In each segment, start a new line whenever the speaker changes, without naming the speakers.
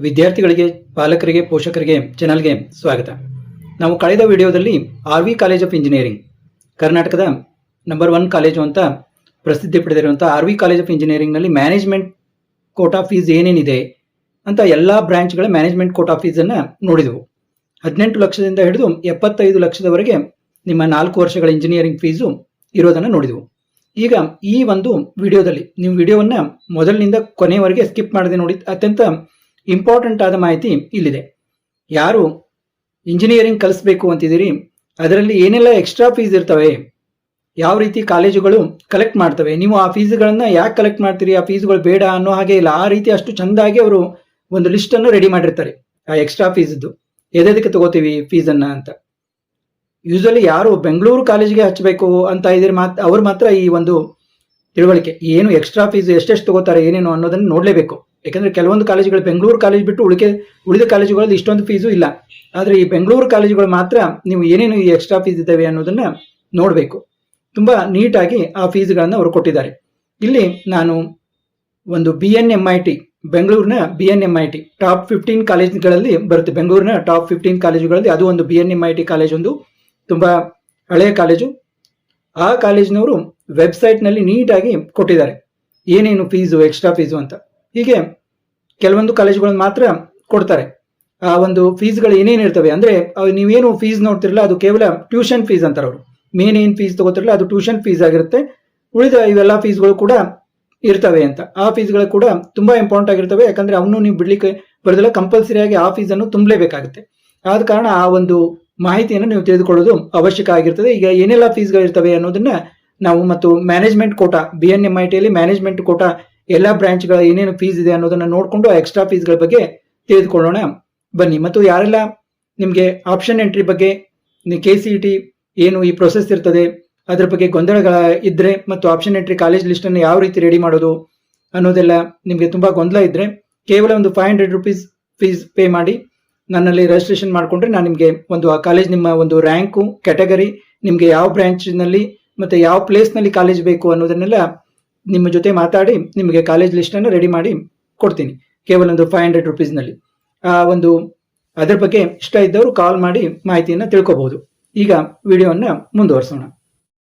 ವಿದ್ಯಾರ್ಥಿಗಳಿಗೆ, ಪಾಲಕರಿಗೆ, ಪೋಷಕರಿಗೆ ಚಾನಲ್ಗೆ ಸ್ವಾಗತ. ನಾವು ಕಳೆದ ವಿಡಿಯೋದಲ್ಲಿ RV ಕಾಲೇಜ್ ಆಫ್ ಇಂಜಿನಿಯರಿಂಗ್, ಕರ್ನಾಟಕದ ನಂಬರ್ 1 ಕಾಲೇಜು ಅಂತ ಪ್ರಸಿದ್ಧಿ ಪಡೆದಿರುವಂಥ RV ಕಾಲೇಜ್ ಆಫ್ ಇಂಜಿನಿಯರಿಂಗ್ನಲ್ಲಿ ಮ್ಯಾನೇಜ್ಮೆಂಟ್ ಕೋಟಾ ಫೀಸ್ ಏನೇನಿದೆ ಅಂತ ಎಲ್ಲ ಬ್ರಾಂಚ್ಗಳ ಮ್ಯಾನೇಜ್ಮೆಂಟ್ ಕೋಟಾ ಫೀಸನ್ನು ನೋಡಿದೆವು. 18 ಲಕ್ಷದಿಂದ ಹಿಡಿದು 75 ಲಕ್ಷದವರೆಗೆ ನಿಮ್ಮ 4 ವರ್ಷಗಳ ಇಂಜಿನಿಯರಿಂಗ್ ಫೀಸು ಇರೋದನ್ನು ನೋಡಿದೆವು. ಈಗ ಈ ಒಂದು ವಿಡಿಯೋದಲ್ಲಿ ನೀವು ವಿಡಿಯೋವನ್ನು ಮೊದಲಿನಿಂದ ಕೊನೆಯವರೆಗೆ ಸ್ಕಿಪ್ ಮಾಡದೆ ನೋಡಿ. ಅತ್ಯಂತ ಇಂಪಾರ್ಟೆಂಟ್ ಆದ ಮಾಹಿತಿ ಇಲ್ಲಿದೆ. ಯಾರು ಇಂಜಿನಿಯರಿಂಗ್ ಕಲಿಸ್ಬೇಕು ಅಂತಿದ್ದೀರಿ, ಅದರಲ್ಲಿ ಏನೆಲ್ಲ ಎಕ್ಸ್ಟ್ರಾ ಫೀಸ್ ಇರ್ತವೆ, ಯಾವ ರೀತಿ ಕಾಲೇಜುಗಳು ಕಲೆಕ್ಟ್ ಮಾಡ್ತವೆ, ನೀವು ಆ ಫೀಸ್ಗಳನ್ನು ಯಾಕೆ ಕಲೆಕ್ಟ್ ಮಾಡ್ತೀರಿ, ಆ ಫೀಸ್ಗಳು ಬೇಡ ಅನ್ನೋ ಹಾಗೆ ಇಲ್ಲ. ಆ ರೀತಿ ಅಷ್ಟು ಚೆಂದಾಗಿ ಅವರು ಒಂದು ಲಿಸ್ಟನ್ನು ರೆಡಿ ಮಾಡಿರ್ತಾರೆ. ಆ ಎಕ್ಸ್ಟ್ರಾ ಫೀಸ್ದು ಎದಕ್ಕೆ ತಗೋತೀವಿ ಫೀಸನ್ನು ಅಂತ. ಯೂಶಲಿ ಯಾರು ಬೆಂಗಳೂರು ಕಾಲೇಜಿಗೆ ಹಚ್ಚಬೇಕು ಅಂತ ಇದ್ರೆ ಅವ್ರು ಮಾತ್ರ ಈ ಒಂದು ತಿಳುವಳಿಕೆ ಏನು ಎಕ್ಸ್ಟ್ರಾ ಫೀಸ್ ಎಷ್ಟೆಷ್ಟು ತಗೋತಾರೆ ಏನೇನು ಅನ್ನೋದನ್ನು ನೋಡಲೇಬೇಕು. ಯಾಕಂದರೆ ಕೆಲವೊಂದು ಕಾಲೇಜುಗಳು ಬೆಂಗಳೂರು ಕಾಲೇಜ್ ಬಿಟ್ಟು ಉಳಿದ ಕಾಲೇಜುಗಳಲ್ಲಿ ಇಷ್ಟೊಂದು ಫೀಸು ಇಲ್ಲ. ಆದರೆ ಈ ಬೆಂಗಳೂರು ಕಾಲೇಜುಗಳು ಮಾತ್ರ ನೀವು ಏನೇನು ಈ ಎಕ್ಸ್ಟ್ರಾ ಫೀಸ್ ಇದ್ದಾವೆ ಅನ್ನೋದನ್ನು ನೋಡಬೇಕು. ತುಂಬ ನೀಟಾಗಿ ಆ ಫೀಸ್ಗಳನ್ನು ಅವರು ಕೊಟ್ಟಿದ್ದಾರೆ. ಇಲ್ಲಿ ನಾನು ಒಂದು BNMIT, ಬೆಂಗಳೂರಿನ BNMIT ಟಾಪ್ 15 ಕಾಲೇಜುಗಳಲ್ಲಿ ಬರುತ್ತೆ. ಬೆಂಗಳೂರಿನ ಟಾಪ್ 15 ಕಾಲೇಜುಗಳಲ್ಲಿ ಅದು ಒಂದು BNMIT ಕಾಲೇಜ್, ಒಂದು ತುಂಬ ಹಳೆಯ ಕಾಲೇಜು. ಆ ಕಾಲೇಜಿನವರು ವೆಬ್ಸೈಟ್ನಲ್ಲಿ ನೀಟಾಗಿ ಕೊಟ್ಟಿದ್ದಾರೆ ಏನೇನು ಫೀಸು, ಎಕ್ಸ್ಟ್ರಾ ಫೀಸು ಅಂತ. ಹೀಗೆ ಕೆಲವೊಂದು ಕಾಲೇಜುಗಳನ್ನು ಮಾತ್ರ ಕೊಡ್ತಾರೆ. ಆ ಒಂದು ಫೀಸ್ಗಳು ಏನೇನು ಇರ್ತವೆ ಅಂದರೆ ನೀವೇನು ಫೀಸ್ ನೋಡ್ತಿರಲ್ಲ ಅದು ಕೇವಲ ಟ್ಯೂಷನ್ ಫೀಸ್ ಅಂತಾರೆ ಅವರು. ಮೇನ್ ಏನು ಫೀಸ್ ತಗೋತಿರಲ್ಲ ಅದು ಟ್ಯೂಷನ್ ಫೀಸ್ ಆಗಿರುತ್ತೆ. ಉಳಿದ ಇವೆಲ್ಲ ಫೀಸ್ಗಳು ಕೂಡ ಇರ್ತವೆ ಅಂತ. ಆ ಫೀಸ್ಗಳು ಕೂಡ ತುಂಬ ಇಂಪಾರ್ಟೆಂಟ್ ಆಗಿರ್ತವೆ. ಯಾಕಂದರೆ ಅವನು ನೀವು ಬಿಡ್ಲಿಕ್ಕೆ ಬರೋದಿಲ್ಲ, ಕಂಪಲ್ಸರಿಯಾಗಿ ಆ ಫೀಸನ್ನು ತುಂಬಲೇಬೇಕಾಗುತ್ತೆ. ಆದ ಕಾರಣ ಆ ಒಂದು ಮಾಹಿತಿಯನ್ನು ನೀವು ತಿಳಿದುಕೊಳ್ಳೋದು ಅವಶ್ಯಕ ಆಗಿರ್ತದೆ. ಈಗ ಏನೆಲ್ಲ ಫೀಸ್ಗಳಿರ್ತವೆ ಅನ್ನೋದನ್ನ ನಾವು ಮತ್ತು ಮ್ಯಾನೇಜ್ಮೆಂಟ್ ಕೋಟಾ, BNMITಯಲ್ಲಿ ಮ್ಯಾನೇಜ್ಮೆಂಟ್ ಕೋಟಾ ಎಲ್ಲ ಬ್ರಾಂಚ್ಗಳ ಏನೇನು ಫೀಸ್ ಇದೆ ಅನ್ನೋದನ್ನ ನೋಡಿಕೊಂಡು ಆ ಎಕ್ಸ್ಟ್ರಾ ಫೀಸ್ಗಳ ಬಗ್ಗೆ ತಿಳಿದುಕೊಳ್ಳೋಣ ಬನ್ನಿ. ಮತ್ತು ಯಾರೆಲ್ಲ ನಿಮಗೆ ಆಪ್ಷನ್ ಎಂಟ್ರಿ ಬಗ್ಗೆ, KCET ಏನು ಈ ಪ್ರೊಸೆಸ್ ಇರ್ತದೆ ಅದರ ಬಗ್ಗೆ ಗೊಂದಲಗಳ ಇದ್ದರೆ, ಮತ್ತು ಆಪ್ಷನ್ ಎಂಟ್ರಿ ಕಾಲೇಜ್ ಲಿಸ್ಟನ್ನು ಯಾವ ರೀತಿ ರೆಡಿ ಮಾಡೋದು ಅನ್ನೋದೆಲ್ಲ ನಿಮಗೆ ತುಂಬ ಗೊಂದಲ ಇದ್ದರೆ, ಕೇವಲ ಒಂದು 500 ರೂಪೀಸ್ ಫೀಸ್ ಪೇ ಮಾಡಿ ನನ್ನಲ್ಲಿ ರಿಜಿಸ್ಟ್ರೇಷನ್ ಮಾಡಿಕೊಂಡ್ರೆ ನಾನು ನಿಮಗೆ ಒಂದು ಆ ಕಾಲೇಜ್, ನಿಮ್ಮ ಒಂದು ರ್ಯಾಂಕು, ಕ್ಯಾಟಗರಿ, ನಿಮಗೆ ಯಾವ ಬ್ರಾಂಚ್ನಲ್ಲಿ ಮತ್ತು ಯಾವ ಪ್ಲೇಸ್ನಲ್ಲಿ ಕಾಲೇಜ್ ಬೇಕು ಅನ್ನೋದನ್ನೆಲ್ಲ ನಿಮ್ಮ ಜೊತೆ ಮಾತಾಡಿ ನಿಮಗೆ ಕಾಲೇಜ್ ಲಿಸ್ಟನ್ನು ರೆಡಿ ಮಾಡಿ ಕೊಡ್ತೀನಿ, ಕೇವಲ ಒಂದು 500 ರೂಪೀಸ್ನಲ್ಲಿ. ಆ ಒಂದು ಅದರ ಬಗ್ಗೆ ಇಷ್ಟ ಇದ್ದವರು ಕಾಲ್ ಮಾಡಿ ಮಾಹಿತಿಯನ್ನು ತಿಳ್ಕೊಬಹುದು. ಈಗ ವಿಡಿಯೋವನ್ನು ಮುಂದುವರಿಸೋಣ.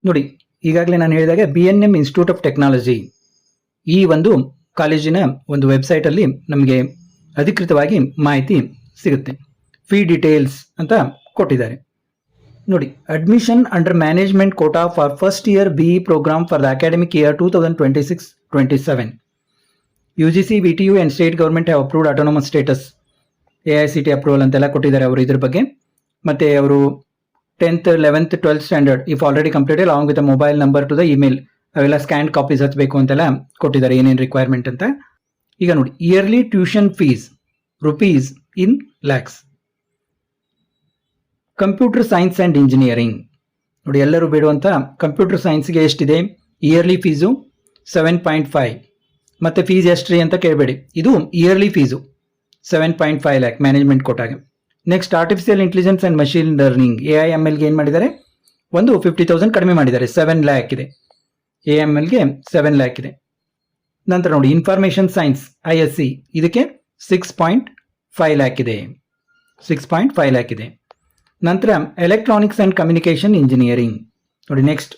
ನೋಡಿ, ಈಗಾಗಲೇ ನಾನು ಹೇಳಿದಾಗ BNM ಇನ್ಸ್ಟಿಟ್ಯೂಟ್ ಆಫ್ ಟೆಕ್ನಾಲಜಿ ಈ ಒಂದು ಕಾಲೇಜಿನ ಒಂದು ವೆಬ್ಸೈಟಲ್ಲಿ ನಮಗೆ ಅಧಿಕೃತವಾಗಿ ಮಾಹಿತಿ ಸಿಗುತ್ತೆ. ಫೀ ಡೀಟೇಲ್ಸ್ ಅಂತ ಕೊಟ್ಟಿದ್ದಾರೆ ನೋಡಿ. Admission under management quota for first year BE programme for the academic year 2026-27. UGC, VTU and state government have approved autonomous status, AICTE approval ಅಂತೆಲ್ಲ ಕೊಟ್ಟಿದ್ದಾರೆ ಅವರು ಇದ್ರ ಬಗ್ಗೆ. ಮತ್ತು ಅವರು 10th, 11th, 12th standard if already completed along with mobile number two the email ಅವೆಲ್ಲ scan copies ಹಚ್ಚಬೇಕು ಅಂತೆಲ್ಲ ಕೊಟ್ಟಿದ್ದಾರೆ, ಏನೇನು ರಿಕ್ವೈರ್ಮೆಂಟ್ ಅಂತ. ಈಗ ನೋಡಿ, yearly tuition fees rupees in lakhs. Computer science and engineering ನೋಡಿ, ಎಲ್ಲರೂ ಬೇಡುವಂಥ ಕಂಪ್ಯೂಟರ್ ಸೈನ್ಸ್ಗೆ ಎಷ್ಟಿದೆ ಇಯರ್ಲಿ ಫೀಸು 7.5. ಮತ್ತು ಫೀಸ್ ಎಷ್ಟ್ರಿ ಅಂತ ಕೇಳಬೇಡಿ, ಇದು ಇಯರ್ಲಿ ಫೀಸು 7.5 ಲ್ಯಾಕ್ ಮ್ಯಾನೇಜ್ಮೆಂಟ್ ಕೋಟಾಗೆ. Next artificial intelligence and machine learning AIMLಗೆ ಏನು ಮಾಡಿದ್ದಾರೆ, ಒಂದು 50,000 ಕಡಿಮೆ ಮಾಡಿದ್ದಾರೆ, 7 ಲ್ಯಾಕ್ ಇದೆ. AIMLಗೆ 7 ಲ್ಯಾಕ್ ಇದೆ. ನಂತರ ನೋಡಿ, ಇನ್ಫಾರ್ಮೇಷನ್ ಸೈನ್ಸ್ ISC ಇದಕ್ಕೆ 6.5 ಲ್ಯಾಕ್ ಇದೆ, 6.5 ಲ್ಯಾಕ್ ಇದೆ. ನಂತರ ಎಲೆಕ್ಟ್ರಾನಿಕ್ಸ್ ಆ್ಯಂಡ್ ಕಮ್ಯುನಿಕೇಷನ್ ಇಂಜಿನಿಯರಿಂಗ್ ನೋಡಿ. ನೆಕ್ಸ್ಟ್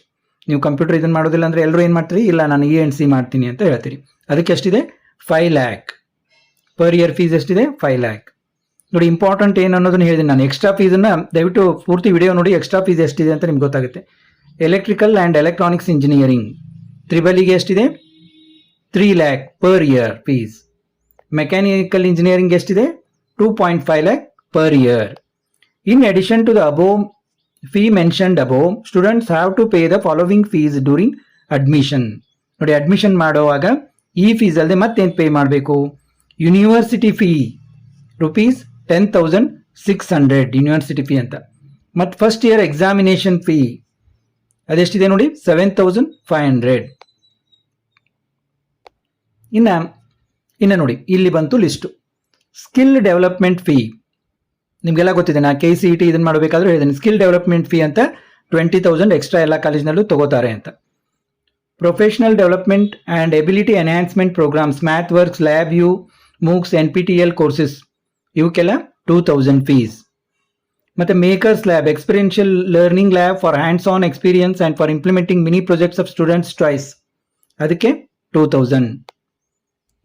ನೀವು ಕಂಪ್ಯೂಟರ್ ಇದನ್ನು ಮಾಡೋದಿಲ್ಲ ಅಂದರೆ ಎಲ್ಲರೂ ಏನು ಮಾಡ್ತೀರಿ, ಇಲ್ಲ ನಾನು ENC ಮಾಡ್ತೀನಿ ಅಂತ ಹೇಳ್ತೀರಿ, ಅದಕ್ಕೆ ಎಷ್ಟಿದೆ 5 ಲ್ಯಾಕ್. ಪರ್ ಇಯರ್ ಫೀಸ್ ಎಷ್ಟಿದೆ 5 ಲ್ಯಾಕ್. ನೋಡಿ, ಇಂಪಾರ್ಟೆಂಟ್ ಏನು ಅನ್ನೋದನ್ನು ಹೇಳಿದ್ದೀನಿ ನಾನು. ಎಕ್ಸ್ಟ್ರಾ ಫೀಸನ್ನು ದಯವಿಟ್ಟು ಪೂರ್ತಿ ವಿಡಿಯೋ ನೋಡಿ, ಎಕ್ಸ್ಟ್ರಾ ಫೀಸ್ ಎಷ್ಟಿದೆ ಅಂತ ನಿಮ್ಗೆ ಗೊತ್ತಾಗುತ್ತೆ. ಎಲೆಕ್ಟ್ರಿಕಲ್ ಆ್ಯಂಡ್ ಎಲೆಕ್ಟ್ರಾನಿಕ್ಸ್ ಇಂಜಿನಿಯರಿಂಗ್ ತ್ರಿಬಲಿಗೆ ಎಷ್ಟಿದೆ 3 lac per year fees. Mechanical engineering ಎಷ್ಟಿದೆ 2.5 lac per year. In addition to the above fee mentioned above, students have to pay the following fees during admission. ನೋಡಿ, admission ಮಾಡುವಾಗ ಈ fees ಅಲ್ಲದೆ ಮತ್ತೇನು pay ಮಾಡಬೇಕು, university fee rupees 10,600 university fee ಅಂತ. ಮತ್ತು first year examination fee ಅದೆಷ್ಟಿದೆ ನೋಡಿ 7,500. ಇನ್ನು ನೋಡಿ, ಇಲ್ಲಿ ಬಂತು ಲಿಸ್ಟು. ಸ್ಕಿಲ್ ಡೆವಲಪ್ಮೆಂಟ್ ಫೀ ನಿಮಗೆಲ್ಲ ಗೊತ್ತಿದೆ, ನಾ KCET ಇದನ್ನು ಮಾಡಬೇಕಾದ್ರೂ ಹೇಳಿದ್ದೀನಿ. ಸ್ಕಿಲ್ ಡೆವಲಪ್ಮೆಂಟ್ ಫೀ ಅಂತ 20,000 ಎಕ್ಸ್ಟ್ರಾ ಎಲ್ಲ ಕಾಲೇಜಿನಲ್ಲೂ ತಗೋತಾರೆ ಅಂತ. Professional development and ability enhancement programmes, MathWorks, lab U, MOOCs, NPTEL courses ಇವಕ್ಕೆಲ್ಲ 2000 ಫೀಸ್. ಮತ್ತೆ makers lab, experiential learning lab for hands on experience and for implementing mini projects of students choice, ಅದಕ್ಕೆ 2000.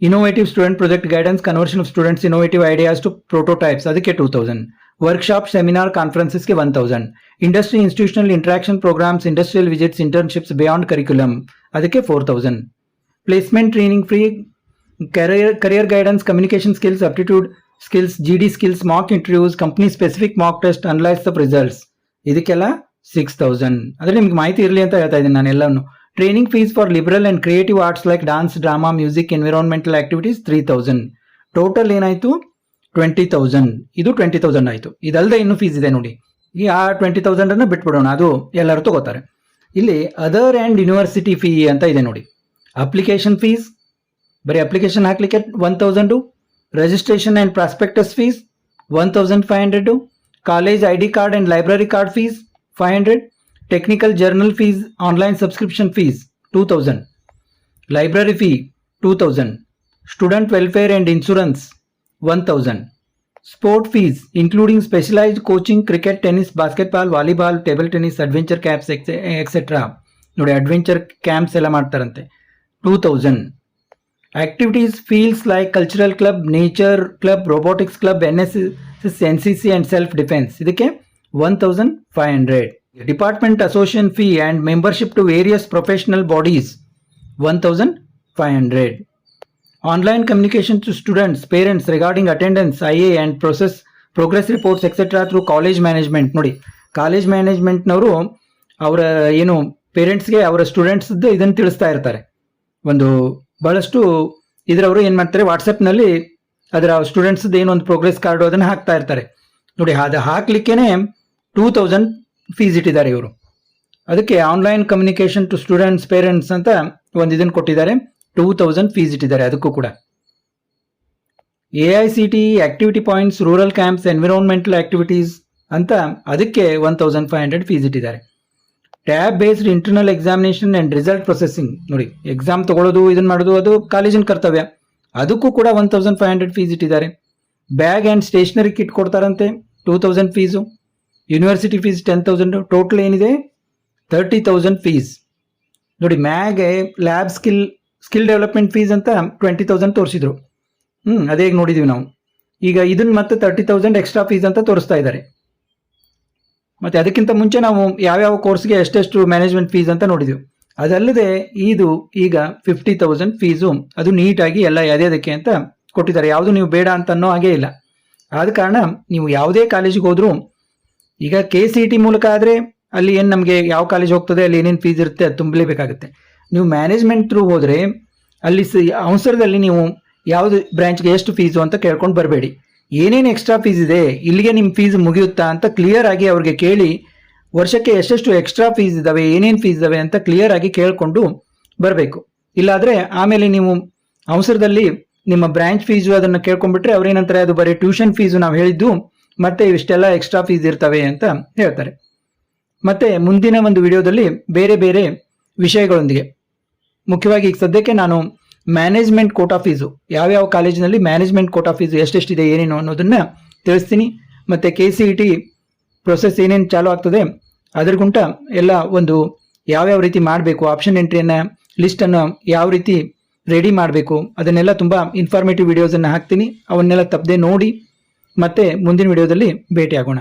Innovative student project guidance, conversion of students innovative ideas to prototypes, ಅದಕ್ಕೆ 2000. Workshop, seminar, ಕಾನ್ಫರೆನ್ಸಸ್ಗೆ 1000. Industry institutional interaction programmes, industrial visits, internships beyond curriculum, ಅದಕ್ಕೆ 4000. Placement training free, career guidance, communication skills, aptitude skills, GD skills, mock interviews, company specific mock test, analysis of results, ಇದಕ್ಕೆಲ್ಲ 6000. ಅಂದರೆ ನಿಮ್ಗೆ ಮಾಹಿತಿ ಇರಲಿ ಅಂತ ಹೇಳ್ತಾ ಇದ್ದೀನಿ ನಾನು ಎಲ್ಲವನ್ನು. Training fees for liberal and creative arts like dance, drama, music, environmental activities 3000. Total ಏನಾಯಿತು 20000. ಇದು 20000 ಆಯಿತು. ಇದಲ್ಲದೆ ಇನ್ನೂ ಫೀಸ್ ಇದೆ ನೋಡಿ. ಈ ಆ 20000 ಬಿಟ್ಬಿಡೋಣ, ಅದು ಎಲ್ಲರೂ ತಗೋತಾರೆ. ಇಲ್ಲಿ ಅದರ್ ಆ್ಯಂಡ್ ಯೂನಿವರ್ಸಿಟಿ ಫೀ ಅಂತ ಇದೆ ನೋಡಿ. ಅಪ್ಲಿಕೇಶನ್ ಫೀಸ್, ಬರೀ ಅಪ್ಲಿಕೇಶನ್ ಹಾಕ್ಲಿಕ್ಕೆ 1000. Registration and prospectus fees 1500. College ID card and library card fees 500. Technical journal fees, online subscription fees 2000. Library fee 2000. Student welfare and insurance 1000. Sport fees including specialised coaching, cricket, tennis, basketball, volleyball, table tennis, adventure camps etcetera. ನೋಡಿ adventure camps ಎಲ್ಲ ಮಾಡ್ತಾರಂತೆ, 2000. Activities, fields like cultural club, nature club, robotics club, NSS, NCC and self-defense, ಇದಕ್ಕೆ 1500. Department association fee and membership to various professional bodies 1500. Online communication to students, parents regarding attendance, IA and progress reports etc. through college management. ನೋಡಿ college ಮ್ಯಾನೇಜ್ಮೆಂಟ್ನವರು ಅವರ ಏನು ಪೇರೆಂಟ್ಸ್ಗೆ ಅವರ ಸ್ಟೂಡೆಂಟ್ಸ್ದು ಇದನ್ನು ತಿಳಿಸ್ತಾ ಇರ್ತಾರೆ. ಒಂದು ಬಹಳಷ್ಟು ಇದರವರು ಏನು ಮಾಡ್ತಾರೆ, ವಾಟ್ಸಪ್ನಲ್ಲಿ ಅದರ ಸ್ಟೂಡೆಂಟ್ಸ್ದು ಏನೊಂದು ಪ್ರೋಗ್ರೆಸ್ ಕಾರ್ಡು ಅದನ್ನು ಹಾಕ್ತಾ ಇರ್ತಾರೆ ನೋಡಿ. ಅದು ಹಾಕ್ಲಿಕ್ಕೇನೆ 2000 ಫೀಸ್ ಇಟ್ಟಿದ್ದಾರೆ ಇವರು. ಅದಕ್ಕೆ online communication to students, parents ಅಂತ ಒಂದು ಇದನ್ನು ಕೊಟ್ಟಿದ್ದಾರೆ, 2000 ಫೀಸ್ ಇಟ್ಟಿದ್ದಾರೆ ಅದಕ್ಕೂ ಕೂಡ. AICT activity points, rural camps, environmental activities ಅಂತ ಅದಕ್ಕೆ 1500 ಫೀಸ್ ಇಟ್ಟಿದ್ದಾರೆ. Tab based internal examination and result processing, ನೋಡಿ ಎಕ್ಸಾಮ್ ತಗೊಳ್ಳೋದು ಇದನ್ನು ಮಾಡೋದು ಅದು ಕಾಲೇಜಿನ ಕರ್ತವ್ಯ, ಅದಕ್ಕೂ ಕೂಡ 1500 ಫೀಸ್ ಇಟ್ಟಿದ್ದಾರೆ. ಬ್ಯಾಗ್ ಆ್ಯಂಡ್ ಸ್ಟೇಷನರಿ ಕಿಟ್ ಕೊಡ್ತಾರಂತೆ, 2000 ಫೀಸು. University fees 10,000. ಟೋಟಲ್ ಏನಿದೆ 30,000 ಫೀಸ್. ನೋಡಿ ಮ್ಯಾಗೆ ಲ್ಯಾಬ್ ಸ್ಕಿಲ್ ಡೆವಲಪ್ಮೆಂಟ್ ಫೀಸ್ ಅಂತ 20,000 ತೋರಿಸಿದ್ರು. ಅದೇ ನೋಡಿದ್ದೀವಿ ನಾವು. ಈಗ ಇದನ್ನು ಮತ್ತೆ 30,000 ಎಕ್ಸ್ಟ್ರಾ ಫೀಸ್ ಅಂತ ತೋರಿಸ್ತಾ ಇದ್ದಾರೆ. ಮತ್ತು ಅದಕ್ಕಿಂತ ಮುಂಚೆ ನಾವು ಯಾವ್ಯಾವ ಕೋರ್ಸ್ಗೆ ಎಷ್ಟೆಷ್ಟು ಮ್ಯಾನೇಜ್ಮೆಂಟ್ ಫೀಸ್ ಅಂತ ನೋಡಿದ್ವಿ. ಅದಲ್ಲದೆ ಇದು ಈಗ 50,000 ಫೀಸು, ಅದು ನೀಟಾಗಿ ಎಲ್ಲ ಯಾವುದಕ್ಕೆ ಅಂತ ಕೊಟ್ಟಿದ್ದಾರೆ. ಯಾವುದು ನೀವು ಬೇಡ ಅಂತ ಅನ್ನೋ ಹಾಗೇ ಇಲ್ಲ. ಆದ ಕಾರಣ ನೀವು ಯಾವುದೇ ಕಾಲೇಜಿಗೆ ಹೋದರೂ, ಈಗ KCET ಮೂಲಕ ಆದರೆ ಅಲ್ಲಿ ಏನು ನಮಗೆ ಯಾವ ಕಾಲೇಜ್ ಹೋಗ್ತದೆ ಅಲ್ಲಿ ಏನೇನು ಫೀಸ್ ಇರುತ್ತೆ ಅದು ತುಂಬಲೇಬೇಕಾಗುತ್ತೆ. ನೀವು ಮ್ಯಾನೇಜ್ಮೆಂಟ್ ಥ್ರೂ ಹೋದರೆ ಅಲ್ಲಿ ಅವಸರದಲ್ಲಿ ನೀವು ಯಾವುದು ಬ್ರ್ಯಾಂಚ್ಗೆ ಎಷ್ಟು ಫೀಸು ಅಂತ ಕೇಳ್ಕೊಂಡು ಬರಬೇಡಿ. ಏನೇನು ಎಕ್ಸ್ಟ್ರಾ ಫೀಸ್ ಇದೆ, ಇಲ್ಲಿಗೆ ನಿಮ್ಮ ಫೀಸ್ ಮುಗಿಯುತ್ತಾ ಅಂತ ಕ್ಲಿಯರ್ ಆಗಿ ಅವ್ರಿಗೆ ಕೇಳಿ, ವರ್ಷಕ್ಕೆ ಎಷ್ಟೆಷ್ಟು ಎಕ್ಸ್ಟ್ರಾ ಫೀಸ್ ಇದ್ದಾವೆ, ಏನೇನು ಫೀಸ್ ಇದ್ದಾವೆ ಅಂತ ಕ್ಲಿಯರ್ ಆಗಿ ಕೇಳಿಕೊಂಡು ಬರಬೇಕು. ಇಲ್ಲಾದರೆ ಆಮೇಲೆ ನೀವು ಅವಸರದಲ್ಲಿ ನಿಮ್ಮ ಬ್ರಾಂಚ್ ಫೀಸು ಅದನ್ನು ಕೇಳ್ಕೊಂಡ್ಬಿಟ್ರೆ ಅವ್ರೇನಂತಾರೆ, ಅದು ಬರೀ ಟ್ಯೂಷನ್ ಫೀಸು ನಾವು ಹೇಳಿದ್ದು, ಮತ್ತೆ ಇಷ್ಟೆಲ್ಲ ಎಕ್ಸ್ಟ್ರಾ ಫೀಸ್ ಇರ್ತವೆ ಅಂತ ಹೇಳ್ತಾರೆ. ಮತ್ತೆ ಮುಂದಿನ ಒಂದು ವಿಡಿಯೋದಲ್ಲಿ ಬೇರೆ ಬೇರೆ ವಿಷಯಗಳೊಂದಿಗೆ, ಮುಖ್ಯವಾಗಿ ಈಗ ಸದ್ಯಕ್ಕೆ ನಾನು ಮ್ಯಾನೇಜ್ಮೆಂಟ್ ಕೋಟಾ ಫೀಸು, ಯಾವ್ಯಾವ ಕಾಲೇಜಿನಲ್ಲಿ ಮ್ಯಾನೇಜ್ಮೆಂಟ್ ಕೋಟಾ ಫೀಸು ಎಷ್ಟೆಷ್ಟಿದೆ ಏನೇನು ಅನ್ನೋದನ್ನು ತಿಳಿಸ್ತೀನಿ. ಮತ್ತು KCET ಪ್ರೊಸೆಸ್ ಏನೇನು ಚಾಲೂ ಆಗ್ತದೆ ಅದರಗುಂಟ ಎಲ್ಲ ಒಂದು ಯಾವ್ಯಾವ ರೀತಿ ಮಾಡಬೇಕು, ಆಪ್ಷನ್ ಎಂಟ್ರಿಯನ್ನು ಲಿಸ್ಟನ್ನು ಯಾವ ರೀತಿ ರೆಡಿ ಮಾಡಬೇಕು, ಅದನ್ನೆಲ್ಲ ತುಂಬ ಇನ್ಫಾರ್ಮೇಟಿವ್ ವಿಡಿಯೋಸನ್ನು ಹಾಕ್ತೀನಿ. ಅವನ್ನೆಲ್ಲ ತಪ್ಪದೆ ನೋಡಿ ಮತ್ತೆ ಮುಂದಿನ ವಿಡಿಯೋದಲ್ಲಿ ಭೇಟಿ ಆಗೋಣ.